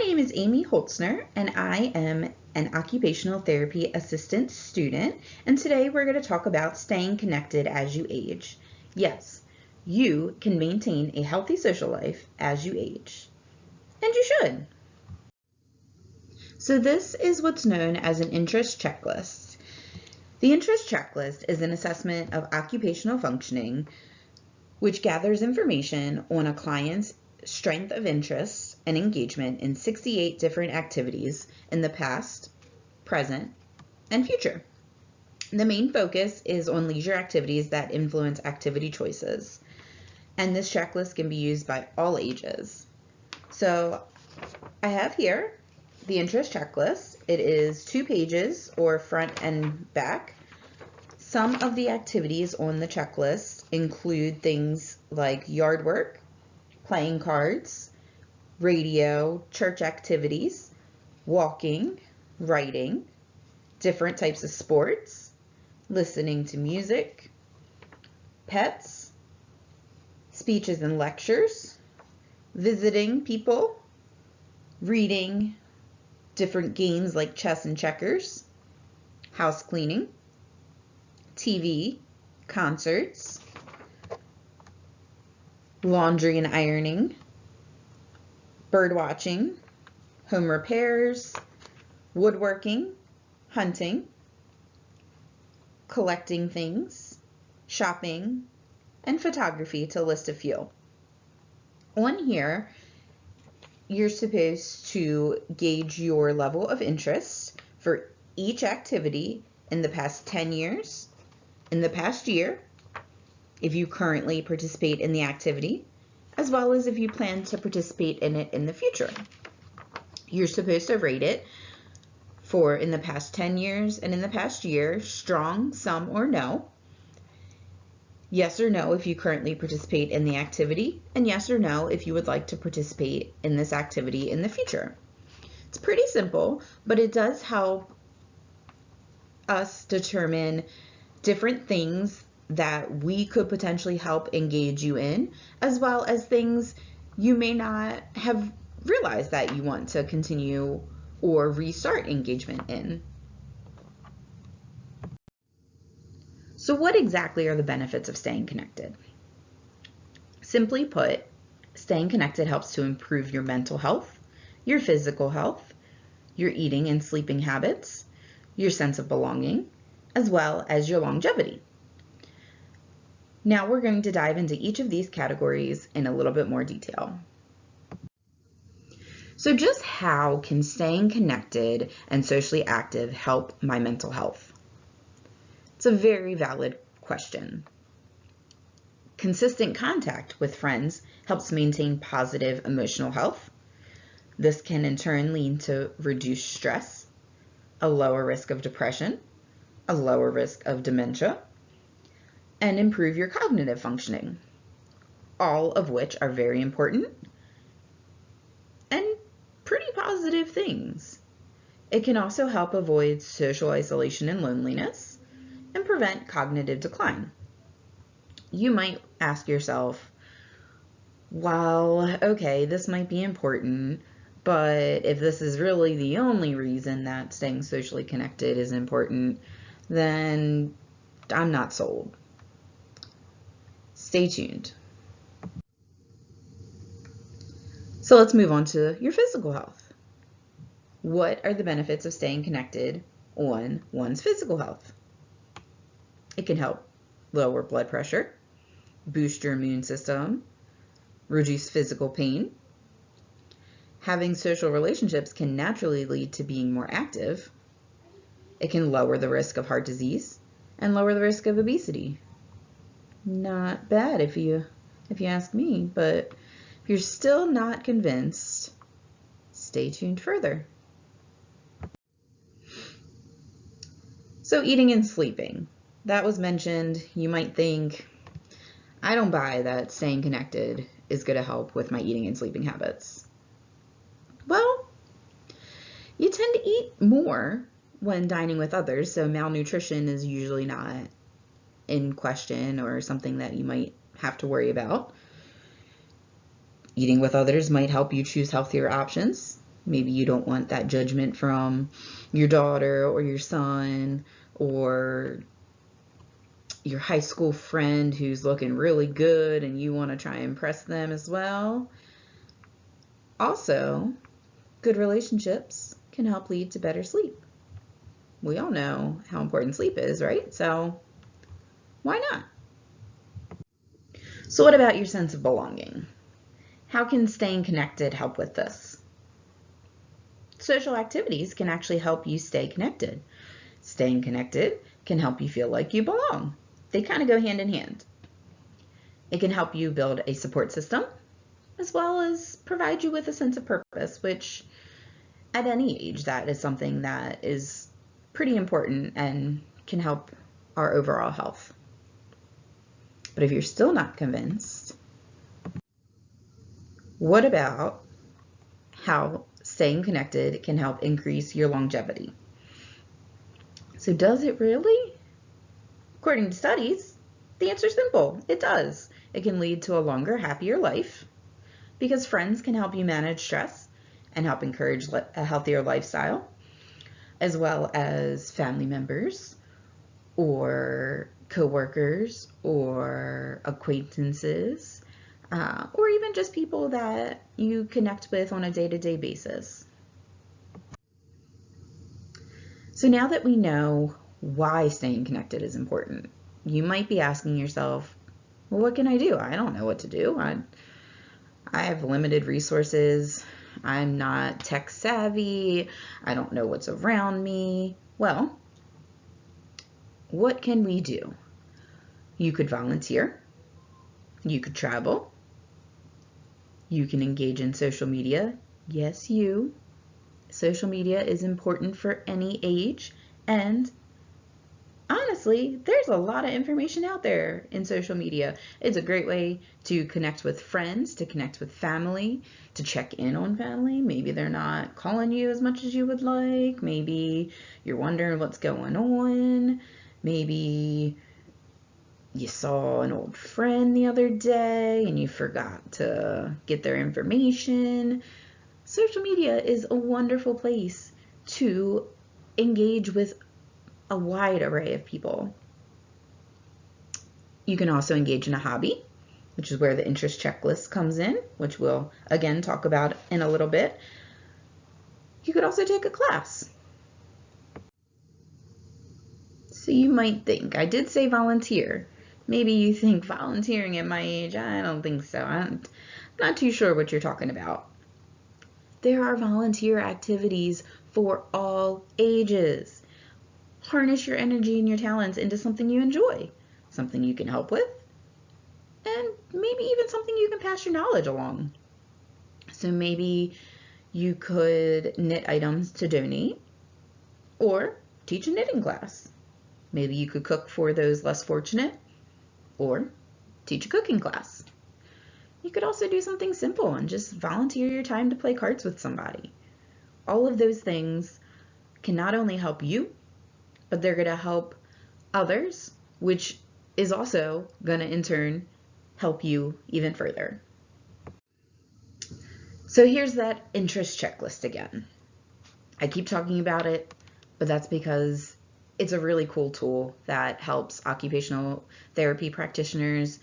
name is Amy Holtzner, and I am an occupational therapy assistant student, and today we're going to talk about staying connected as you age. Yes, you can maintain a healthy social life as you age, and you should. So this is what's known as an interest checklist. The interest checklist is an assessment of occupational functioning which gathers information on a client's strength of interest and engagement in 68 different activities in the past, present, and future. The main focus is on leisure activities that influence activity choices, and this checklist can be used by all ages. So I have here the interest checklist. It is 2 pages, or front and back. Some of the activities on the checklist include things like yard work, playing cards, radio, church activities, walking, writing, different types of sports, listening to music, pets, speeches and lectures, visiting people, reading different games like chess and checkers, house cleaning, TV, concerts, laundry and ironing, bird watching, home repairs, woodworking, hunting, collecting things, shopping, and photography, to list a few. On here, you're supposed to gauge your level of interest for each activity in the past 10 years, in the past year, if you currently participate in the activity, as well as if you plan to participate in it in the future. You're supposed to rate it for in the past 10 years and in the past year, strong, some, or no. Yes or no if you currently participate in the activity, and yes or no if you would like to participate in this activity in the future. It's pretty simple, but it does help us determine different things that we could potentially help engage you in, as well as things you may not have realized that you want to continue or restart engagement in. So what exactly are the benefits of staying connected? Simply put, staying connected helps to improve your mental health, your physical health, your eating and sleeping habits, your sense of belonging, as well as your longevity. Now we're going to dive into each of these categories in a little bit more detail. So just how can staying connected and socially active help my mental health? It's a very valid question. Consistent contact with friends helps maintain positive emotional health. This can in turn lead to reduced stress, a lower risk of depression, a lower risk of dementia, and improve your cognitive functioning, all of which are very important and pretty positive things. It can also help avoid social isolation and loneliness and prevent cognitive decline. You might ask yourself, well, okay, this might be important, but if this is really the only reason that staying socially connected is important, then I'm not sold. Stay tuned. So let's move on to your physical health. What are the benefits of staying connected on one's physical health? It can help lower blood pressure, boost your immune system, reduce physical pain. Having social relationships can naturally lead to being more active. It can lower the risk of heart disease and lower the risk of obesity. Not bad if you ask me, but if you're still not convinced, stay tuned further. So eating and sleeping, that was mentioned. You might think, I don't buy that staying connected is going to help with my eating and sleeping habits. Well, you tend to eat more when dining with others, so malnutrition is usually not in question or something that you might have to worry about. Eating with others might help you choose healthier options. Maybe you don't want that judgment from your daughter or your son or your high school friend who's looking really good and you want to try and impress them as well. Also, good relationships can help lead to better sleep. We all know how important sleep is, right? So why not? So what about your sense of belonging? How can staying connected help with this? Social activities can actually help you stay connected. Staying connected can help you feel like you belong. They kind of go hand in hand. It can help you build a support system as well as provide you with a sense of purpose, which at any age, that is something that is pretty important and can help our overall health. But if you're still not convinced, what about how staying connected can help increase your longevity? So does it really? According to studies, the answer is simple. It does. It can lead to a longer, happier life because friends can help you manage stress and help encourage a healthier lifestyle, as well as family members or coworkers or acquaintances, or even just people that you connect with on a day-to-day basis. So now that we know why staying connected is important, you might be asking yourself, well, what can I do? I don't know what to do. I have limited resources. I'm not tech savvy. I don't know what's around me. Well, what can we do? You could volunteer. You could travel. You can engage in social media. Yes, you. Social media is important for any age, and honestly, there's a lot of information out there in social media. It's a great way to connect with friends, to connect with family, to check in on family. Maybe they're not calling you as much as you would like. Maybe you're wondering what's going on. Maybe you saw an old friend the other day and you forgot to get their information. Social media is a wonderful place to engage with a wide array of people. You can also engage in a hobby, which is where the interest checklist comes in, which we'll again talk about in a little bit. You could also take a class. So you might think, I did say volunteer. Maybe you think volunteering at my age, I don't think so. I'm not too sure what you're talking about. There are volunteer activities for all ages. Harness your energy and your talents into something you enjoy, something you can help with, and maybe even something you can pass your knowledge along. So maybe you could knit items to donate or teach a knitting class. Maybe you could cook for those less fortunate or teach a cooking class. You could also do something simple and just volunteer your time to play cards with somebody. All of those things can not only help you, but they're going to help others, which is also going to in turn help you even further. So here's that interest checklist again. I keep talking about it, but that's because it's a really cool tool that helps occupational therapy practitioners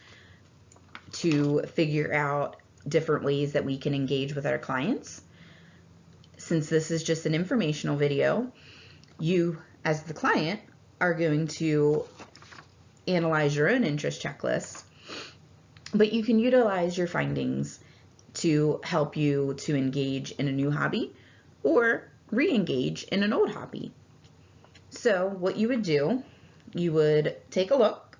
to figure out different ways that we can engage with our clients. Since this is just an informational video, you as the client are going to analyze your own interest checklist, but you can utilize your findings to help you to engage in a new hobby or re-engage in an old hobby. So what you would do, you would take a look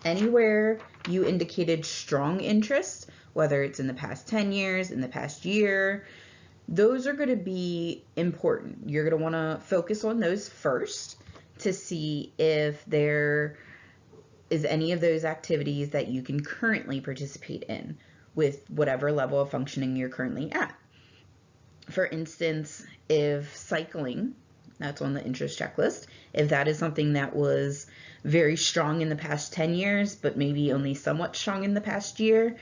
anywhere you indicated strong interest, whether it's in the past 10 years, in the past year. Those are going to be important. You're going to want to focus on those first to see if there is any of those activities that you can currently participate in with whatever level of functioning you're currently at. For instance, if cycling, that's on the interest checklist, if that is something that was very strong in the past 10 years, but maybe only somewhat strong in the past year,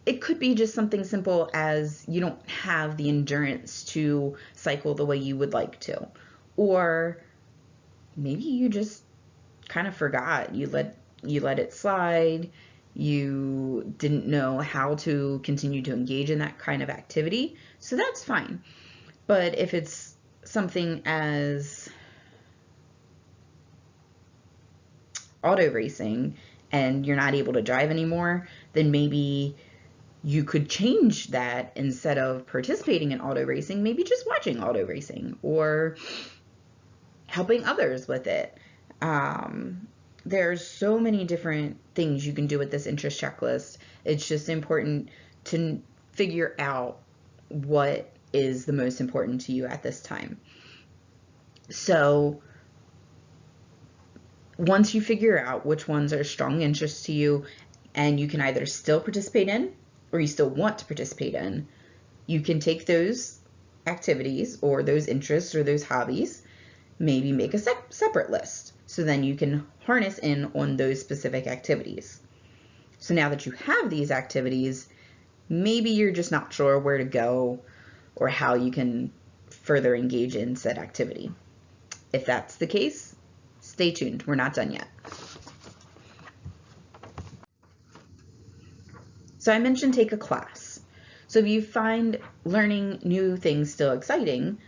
it could be just something simple as you don't have the endurance to cycle the way you would like to. Or maybe you just kind of forgot. You let it slide. You didn't know how to continue to engage in that kind of activity. So that's fine. But if it's something as auto racing and you're not able to drive anymore, then maybe you could change that. Instead of participating in auto racing, maybe just watching auto racing or helping others with it. There's so many different things you can do with this interest checklist. It's just important to figure out what is the most important to you at this time. So once you figure out which ones are strong interests to you and you can either still participate in or you still want to participate in, you can take those activities or those interests or those hobbies, maybe make a separate list. So then you can harness in on those specific activities. So now that you have these activities, maybe you're just not sure where to go or how you can further engage in said activity. If that's the case, stay tuned. We're not done yet. So I mentioned take a class. So if you find learning new things still exciting,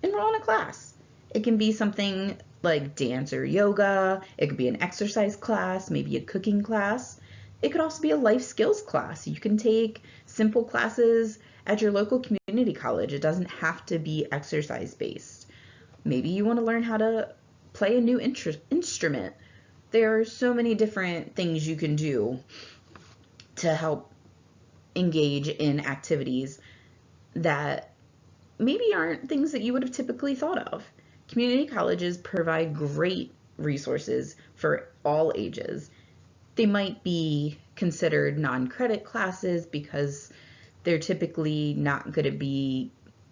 enroll in a class. It can be something like dance or yoga. It could be an exercise class, maybe a cooking class. It could also be a life skills class. You can take simple classes at your local community college. It doesn't have to be exercise based. Maybe you want to learn how to play a new instrument. There are so many different things you can do to help engage in activities that maybe aren't things that you would have typically thought of. Community colleges provide great resources for all ages. They might be considered non-credit classes because they're typically not going to be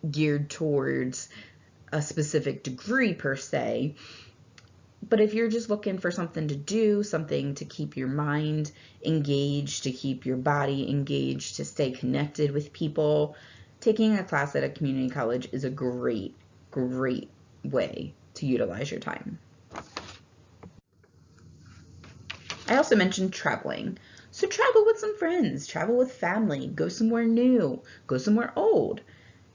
geared towards a specific degree per se. But if you're just looking for something to do, something to keep your mind engaged, to keep your body engaged, to stay connected with people, taking a class at a community college is a great way to utilize your time. I also mentioned traveling. So travel with some friends, travel with family, go somewhere new, go somewhere old,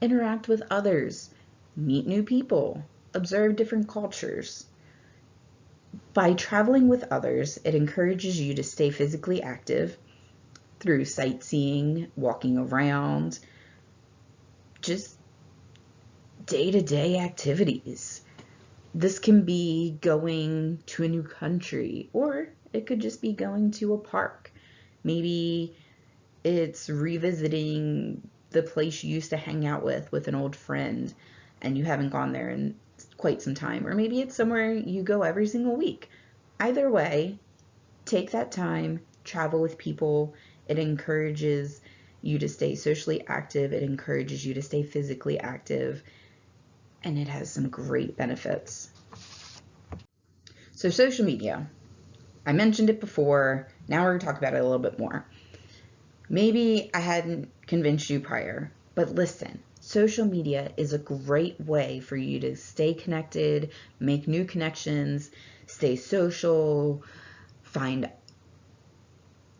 interact with others, meet new people, observe different cultures. By traveling with others, it encourages you to stay physically active through sightseeing, walking around, just day-to-day activities. This can be going to a new country, or it could just be going to a park. Maybe it's revisiting the place you used to hang out with an old friend and you haven't gone there in quite some time. Or maybe it's somewhere you go every single week. Either way, take that time, travel with people. It encourages you to stay socially active. It encourages you to stay physically active. And it has some great benefits. So social media. I mentioned it before. Now we're going to talk about it a little bit more. Maybe I hadn't convinced you prior, but listen, social media is a great way for you to stay connected, make new connections, stay social, find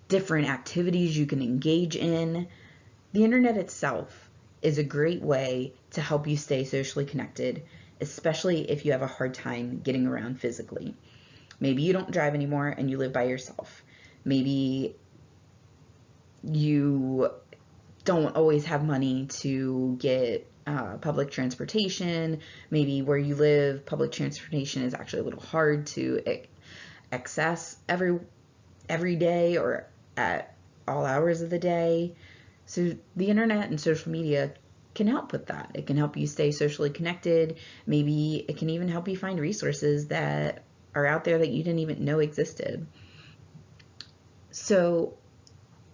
different activities you can engage in. The internet itself is a great way to help you stay socially connected, especially if you have a hard time getting around physically. Maybe you don't drive anymore and you live by yourself. Maybe you don't always have money to get public transportation. Maybe where you live, public transportation is actually a little hard to access every day or at all hours of the day. So the internet and social media can help with that. It can help you stay socially connected. Maybe it can even help you find resources that are out there that you didn't even know existed. So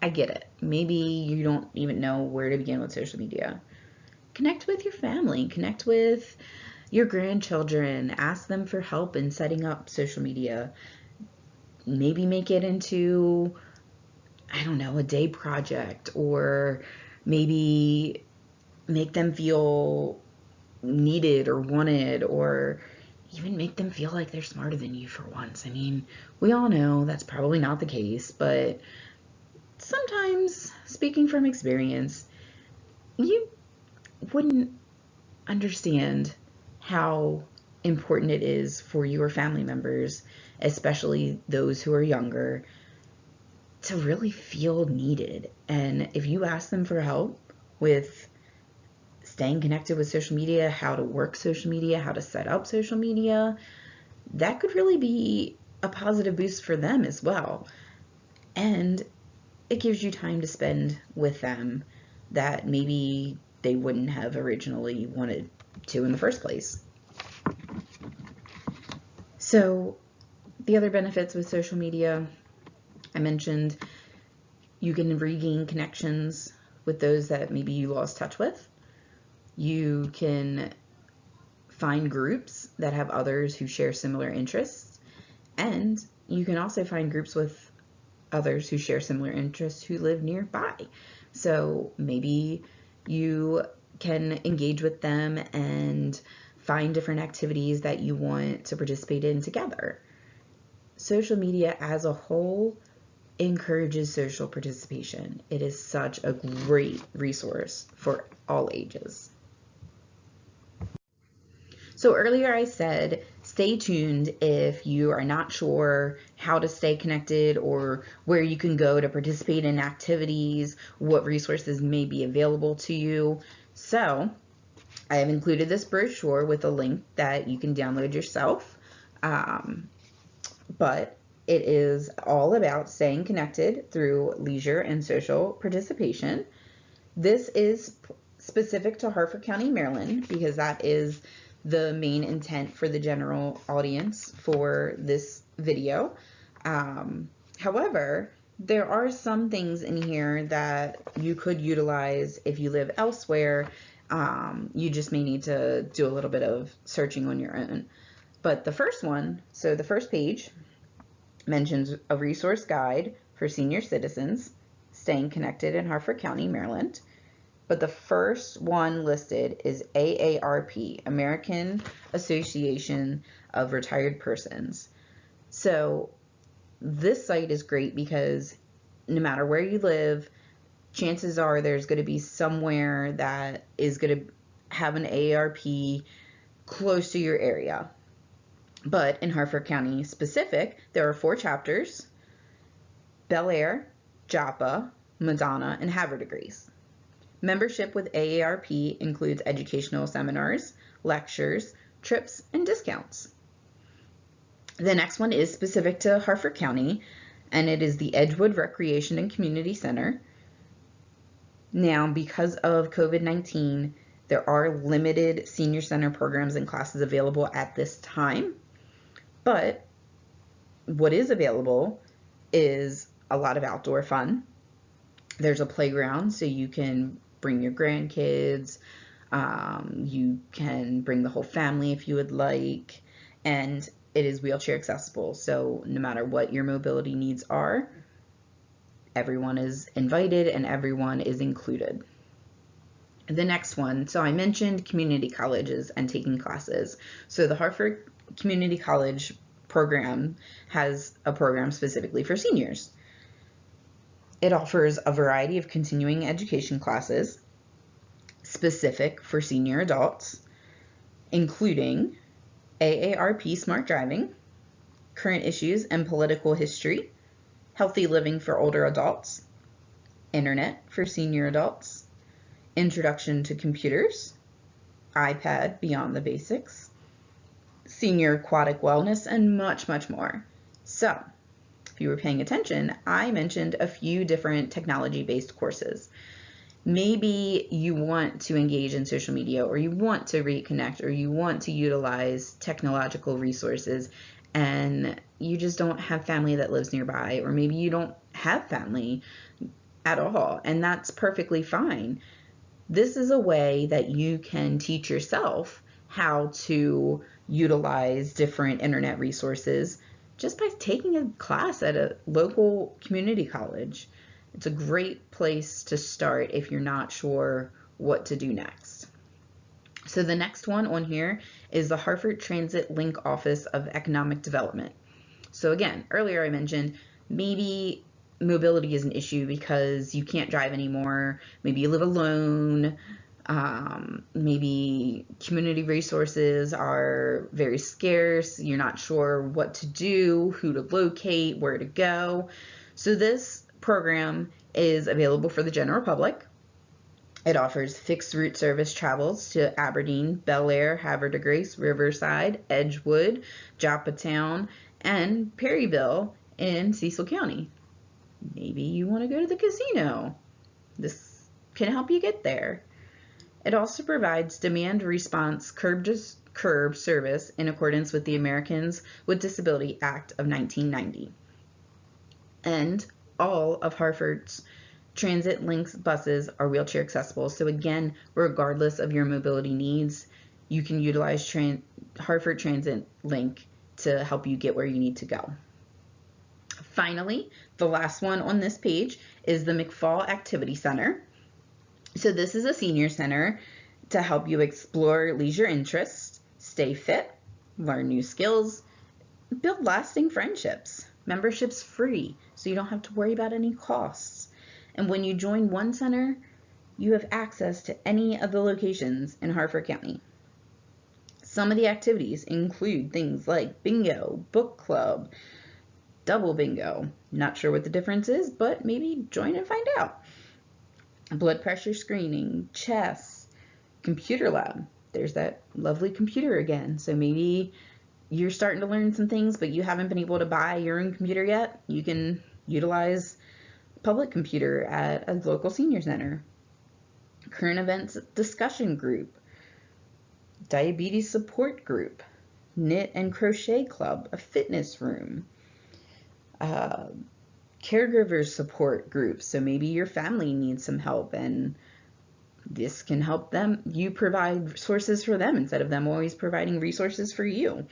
I get it. Maybe you don't even know where to begin with social media. Connect with your family, connect with your grandchildren, ask them for help in setting up social media. Maybe make it into I don't know, a day project, or maybe make them feel needed or wanted, or even make them feel like they're smarter than you for once. I mean, we all know that's probably not the case, but sometimes, speaking from experience, you wouldn't understand how important it is for your family members, especially those who are younger, to really feel needed. And if you ask them for help with staying connected with social media, how to work social media, how to set up social media, that could really be a positive boost for them as well. And it gives you time to spend with them that maybe they wouldn't have originally wanted to in the first place. So the other benefits with social media, I mentioned you can regain connections with those that maybe you lost touch with. You can find groups that have others who share similar interests, and you can also find groups with others who share similar interests who live nearby. So maybe you can engage with them and find different activities that you want to participate in together. Social media as a whole encourages social participation. It is such a great resource for all ages. So earlier I said, stay tuned if you are not sure how to stay connected or where you can go to participate in activities, what resources may be available to you. So I have included this brochure with a link that you can download yourself. But it is all about staying connected through leisure and social participation. This is specific to Harford County, Maryland, because that is the main intent for the general audience for this video. However, there are some things in here that you could utilize if you live elsewhere. You just may need to do a little bit of searching on your own. But the first one, so the first page mentions a resource guide for senior citizens staying connected in Harford County, Maryland. But the first one listed is AARP, American Association of Retired Persons. So this site is great because no matter where you live, chances are there's going to be somewhere that is going to have an AARP close to your area. But in Harford County specific, there are 4 chapters: Bel Air, Joppa, Madonna, and Havre de Grace. Membership with AARP includes educational seminars, lectures, trips, and discounts. The next one is specific to Harford County, and it is the Edgewood Recreation and Community Center. Now, because of COVID-19, there are limited senior center programs and classes available at this time, but what is available is a lot of outdoor fun. There's a playground, so you can bring your grandkids, you can bring the whole family if you would like, and it is wheelchair accessible, so no matter what your mobility needs are, everyone is invited and everyone is included. The next one, so I mentioned community colleges and taking classes. So the Harford Community College program has a program specifically for seniors. It offers a variety of continuing education classes specific for senior adults, including AARP Smart Driving, Current Issues and Political History, Healthy Living for Older Adults, Internet for Senior Adults, Introduction to Computers, iPad Beyond the Basics, Senior Aquatic Wellness, and much, much more. So, if you were paying attention, I mentioned a few different technology-based courses. Maybe you want to engage in social media, or you want to reconnect, or you want to utilize technological resources, and you just don't have family that lives nearby, or maybe you don't have family at all, and that's perfectly fine. This is a way that you can teach yourself how to utilize different internet resources just by taking a class at a local community college. It's a great place to start if you're not sure what to do next. So the next one on here is the Hartford Transit Link Office of Economic Development. So again, earlier I mentioned maybe mobility is an issue because you can't drive anymore. Maybe you live alone. Maybe community resources are very scarce. You're not sure what to do, who to locate, where to go. So this program is available for the general public. It offers fixed route service travels to Aberdeen, Bel Air, Havre de Grace, Riverside, Edgewood, Joppatown, and Perryville in Cecil County. Maybe you want to go to the casino. This can help you get there. It also provides demand response curb service in accordance with the Americans with Disability Act of 1990. And all of Hartford's Transit Link's buses are wheelchair accessible. So again, regardless of your mobility needs, you can utilize Hartford Transit Link to help you get where you need to go. Finally, the last one on this page is the McFall Activity Center. So this is a senior center to help you explore leisure interests, stay fit, learn new skills, build lasting friendships. Membership's free, so you don't have to worry about any costs. And when you join one center, you have access to any of the locations in Hartford County. Some of the activities include things like bingo, book club, double bingo. Not sure what the difference is, but maybe join and find out. Blood pressure screening, chess, computer lab. There's that lovely computer again. So maybe you're starting to learn some things, but you haven't been able to buy your own computer yet. You can utilize a public computer at a local senior center. Current events discussion group, diabetes support group, knit and crochet club, a fitness room, caregiver support group. So maybe your family needs some help and this can help them. You provide resources for them instead of them always providing resources for you.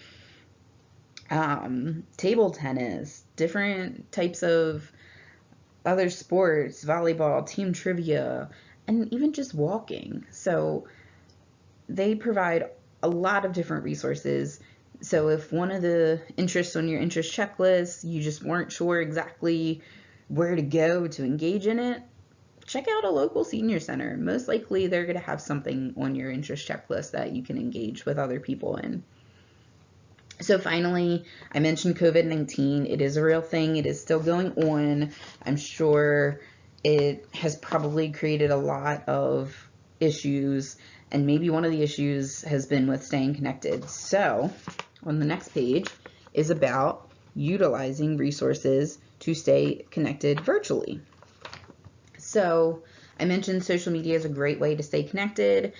Table tennis, different types of other sports, volleyball, team trivia, and even just walking. So they provide a lot of different resources. So if one of the interests on your interest checklist, you just weren't sure exactly where to go to engage in it, check out a local senior center. Most likely they're going to have something on your interest checklist that you can engage with other people in. So finally, I mentioned COVID-19. It is a real thing. It is still going on. I'm sure it has probably created a lot of issues, and maybe one of the issues has been with staying connected. So on the next page is about utilizing resources to stay connected virtually. So I mentioned social media is a great way to stay connected.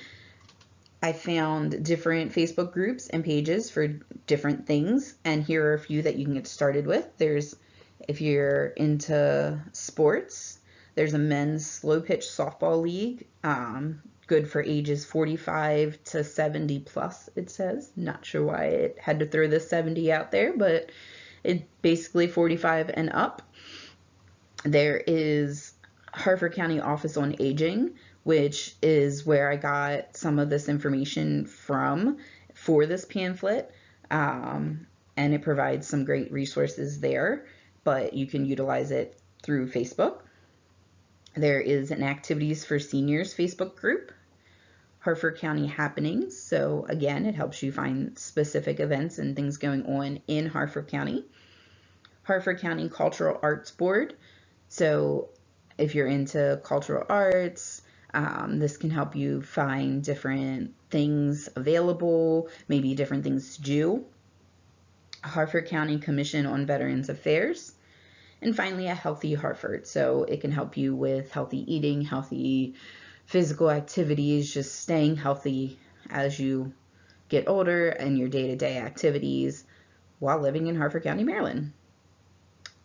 I found different Facebook groups and pages for different things, and here are a few that you can get started with. If you're into sports, there's a men's slow pitch softball league, good for ages 45 to 70 plus, it says. Not sure why it had to throw the 70 out there, but it's basically 45 and up. There is Hartford County Office on Aging, which is where I got some of this information from for this pamphlet, and it provides some great resources there, but you can utilize it through Facebook. There is an Activities for Seniors Facebook group, Hartford County Happenings, so again, it helps you find specific events and things going on in Hartford County. Hartford County Cultural Arts Board, so if you're into cultural arts, this can help you find different things available, maybe different things to do. Hartford County Commission on Veterans Affairs. And finally, a Healthy Hartford. So it can help you with healthy eating, healthy physical activities, just staying healthy as you get older and your day-to-day activities while living in Hartford County, Maryland.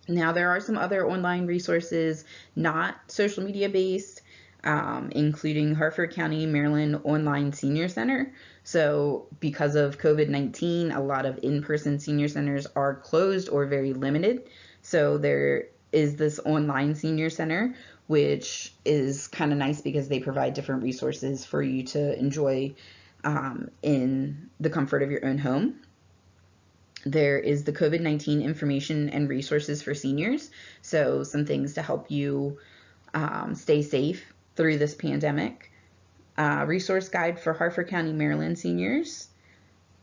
Now, there are some other online resources, not social media based, including Hartford County, Maryland Online Senior Center. So because of COVID-19, a lot of in-person senior centers are closed or very limited. So there is this online senior center which is kind of nice because they provide different resources for you to enjoy in the comfort of your own home. There is the COVID-19 information and resources for seniors, so some things to help you stay safe through this pandemic. Resource guide for Harford County, Maryland seniors.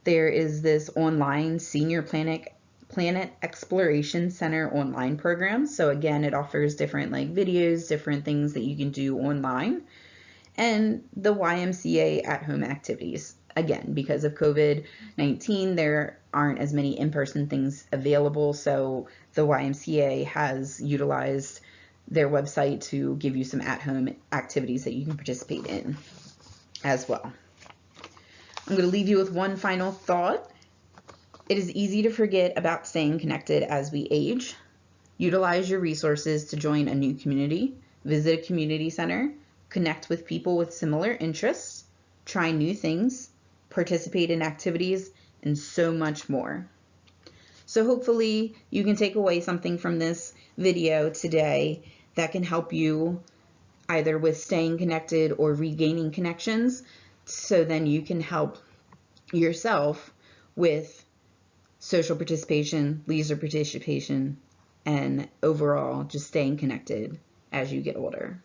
There is this online Senior Planet Exploration Center online program. So again, it offers different like videos, different things that you can do online. And the YMCA at-home activities. Again, because of COVID-19, there aren't as many in-person things available, so the YMCA has utilized their website to give you some at-home activities that you can participate in as well. I'm going to leave you with one final thought. It is easy to forget about staying connected as we age. Utilize your resources to join a new community, visit a community center, connect with people with similar interests, try new things, participate in activities, and so much more. So hopefully you can take away something from this video today that can help you either with staying connected or regaining connections, so then you can help yourself with social participation, leisure participation, and overall just staying connected as you get older.